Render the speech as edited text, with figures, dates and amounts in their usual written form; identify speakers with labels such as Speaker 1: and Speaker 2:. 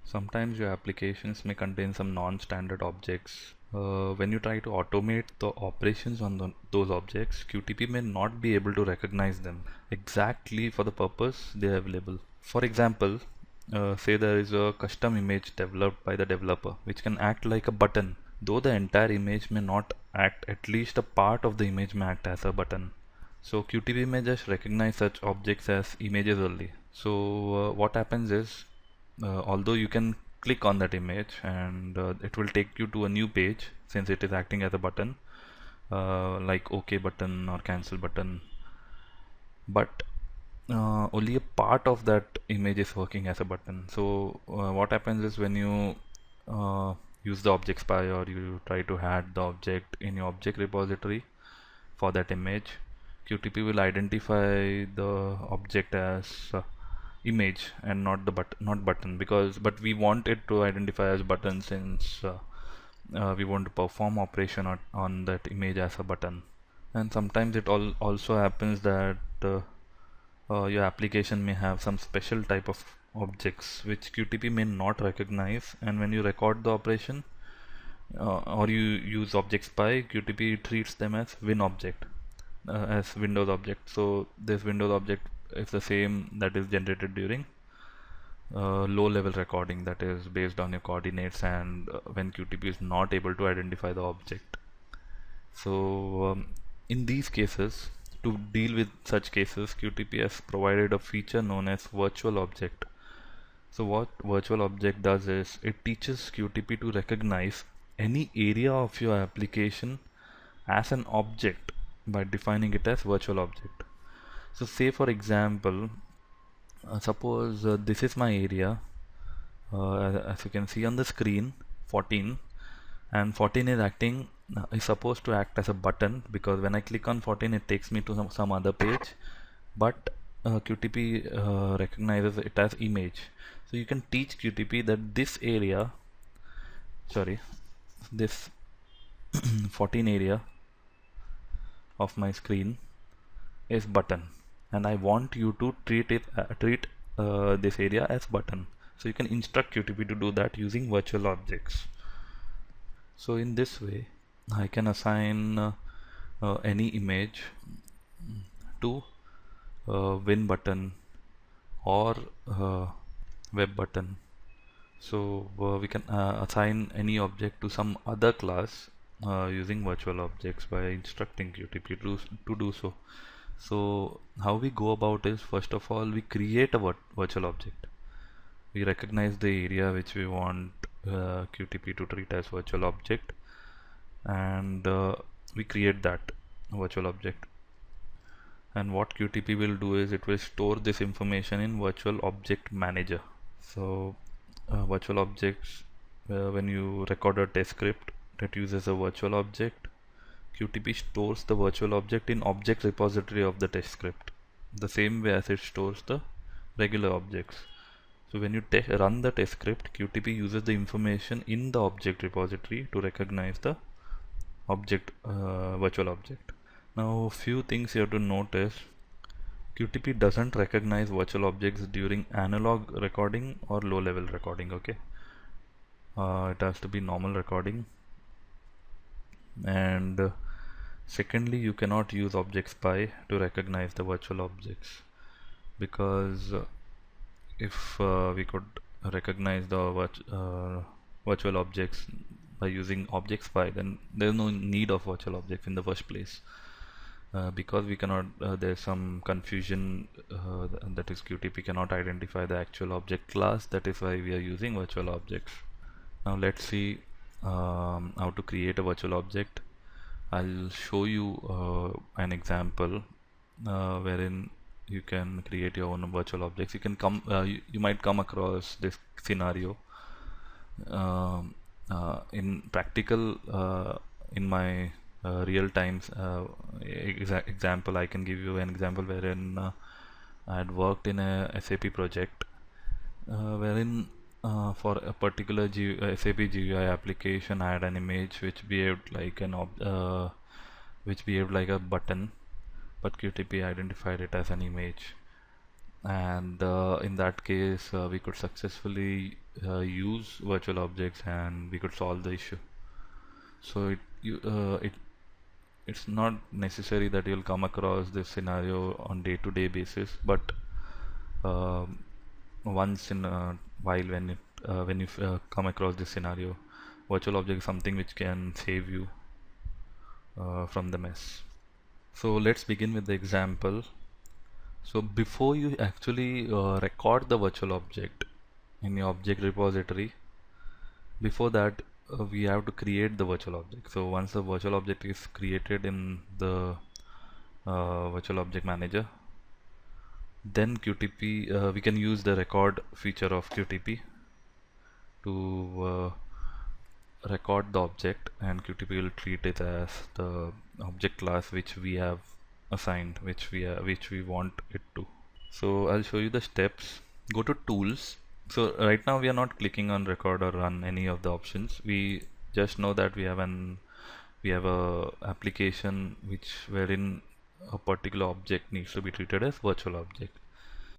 Speaker 1: Sometimes your applications may contain some non-standard objects. When you try to automate the operations on those objects, QTP may not be able to recognize them exactly for the purpose they are available. For example, say there is a custom image developed by the developer which can act like a button. Though the entire image may not act, at least a part of the image may act as a button. So QTP may just recognize such objects as images only. So what happens is, although you can click on that image and it will take you to a new page since it is acting as a button, like OK button or cancel button, but only a part of that image is working as a button. So what happens is when you use the object spy or you try to add the object in your object repository for that image, QTP will identify the object as image and not the not button, but we want it to identify as button since we want to perform operation on that image as a button. And sometimes it also happens that your application may have some special type of objects which QTP may not recognize, and when you record the operation or you use object spy, QTP treats them as Win object, as Windows object. So this Windows object is the same that is generated during low level recording, that is based on your coordinates, and when QTP is not able to identify the object. So in these cases, to deal with such cases, QTP has provided a feature known as virtual object. So what virtual object does is it teaches QTP to recognize any area of your application as an object by defining it as virtual object. So say for example, suppose this is my area, as you can see on the screen, 14, and 14 is supposed to act as a button, because when I click on 14 it takes me to some other page, but QTP recognizes it as image. So you can teach QTP that this area, sorry, this 14 area of my screen is button, and I want you to treat this area as button. So you can instruct QTP to do that using virtual objects. So in this way I can assign any image to Win button or Web button. So we can assign any object to some other class using virtual objects by instructing QTP to do so. So how we go about is, first of all, we create a virtual object. We recognize the area which we want QTP to treat as virtual object, and we create that virtual object. And what QTP will do is it will store this information in virtual object manager. So virtual objects, when you record a test script that uses a virtual object, QTP stores the virtual object in object repository of the test script, the same way as it stores the regular objects. So when you run the test script, QTP uses the information in the object repository to recognize the object, virtual object. Now few things you have to notice. QTP doesn't recognize virtual objects during analog recording or low level recording. Okay, it has to be normal recording. And secondly, you cannot use object spy to recognize the virtual objects, because if we could recognize the virtual objects by using object spy, then there's no need of virtual objects in the first place. Because we cannot, there's some confusion, that is QTP cannot identify the actual object class. That is why we are using virtual objects. Now let's see how to create a virtual object. I'll show you an example wherein you can create your own virtual objects. You can you might come across this scenario in practical, in my real times example. I can give you an example wherein I had worked in a SAP project wherein for a particular SAP GUI application, I had an image which behaved like a button, but QTP identified it as an image. and in that case we could successfully use virtual objects and we could solve the issue. So it's not necessary that you'll come across this scenario on day-to-day basis, but um, once in a while when you come across this scenario, virtual object is something which can save you from the mess. So let's begin with the example. So before you actually record the virtual object in your object repository, before that we have to create the virtual object. So once the virtual object is created in the virtual object manager, then QTP we can use the record feature of QTP to record the object, and QTP will treat it as the object class which we have assigned, which we want it to. So I'll show you the steps. Go to tools. So right now we are not clicking on record or run any of the options. We just know that we have a application wherein a particular object needs to be treated as virtual object.